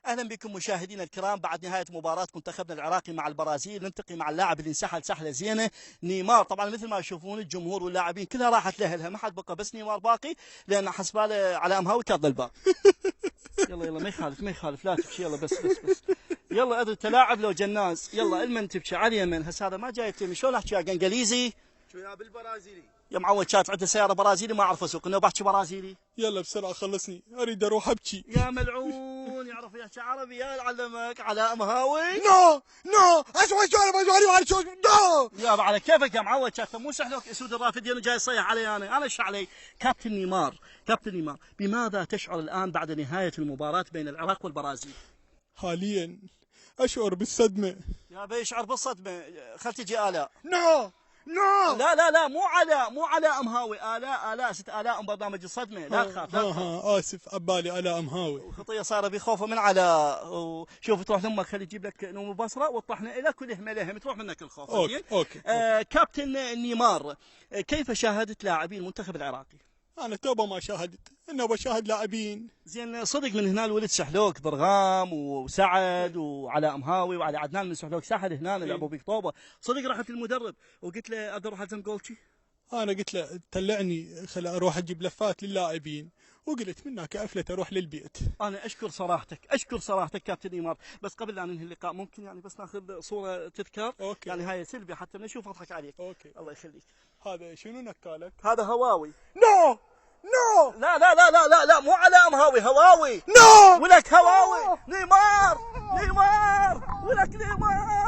اهلا بكم مشاهدينا الكرام. بعد نهايه مباراه منتخبنا العراقي مع البرازيل نلتقي مع اللاعب اللي انسحل سحله زينه، نيمار. طبعا مثل ما تشوفون الجمهور واللاعبين كلها راحت لها، ما حد بقى، بس نيمار باقي لان حسباله على امهاوي كاظ الباب. يلا يلا ما يخالف لا تبكي، يلا بس يلا ادري تلاعب لو جناز. يلا المن تبكي على اليمن، هسه هذا ما جاي يتم. شلون احكي وياك انجليزي؟ شو يا بالبرازيلي؟ يا معود كانت عنده سياره برازيلي ما اعرف اسوق، انه بحكي برازيلي. يلا بسرعة خلصني، أريد أروح أبكي. يا ملعون يعرف يحكي عربي، يا علمك على امهاوي. نو اسوي نو. يا على كيفك يا معود، كانت مو سحلوك اسود الرافدين وجاي يصيح علي انا ايش علي؟ كابتن نيمار، بماذا تشعر الان بعد نهايه المباراه بين العراق والبرازيل؟ حاليا أشعر بالصدمة. يا بيشعر بالصدمه، خل تجي الاء. نو لا مو علاء امهاوي، الاء ست الاء من برنامج الصدمه، لا تخاف لا تخاف. آسف عبالي على أمهاوي. خطيه صايره بخوفه من علاء، وشوف تروح لامك خلي يجيب لك نوم بصره وطحنا لك ولهم تروح منك الخوف. أوكي. كابتن نيمار، كيف شاهدت لاعبي المنتخب العراقي؟ أنا توبة ما شاهدت، إنه بشاهد لاعبين. زين صدق من هنا الولد سحلوك برغام وسعد وعلى امهاوي وعلى عدنان من سحلوك ساحل هنا لعبوا بيك طوبه، صدق رحت المدرب وقلت له اقدر اروح الزم جولتشي؟ أنا قلت له طلعني خل أروح أجيب لفات للاعبين، وقلت منك أفلت أروح للبيت. انا اشكر صراحتك كابتن نيمار. بس قبل لا ننهي اللقاء ممكن يعني بس ناخذ صوره تذكار؟ أوكي. يعني هاي سيلفي حتى نشوف اضحك عليك. أوكي. الله يخليك. هذا شنو نكالك؟ هذا هواوي. نو لا مو على امهاوي، هواوي. نو ولك هواوي. نيمار ولك نيمار.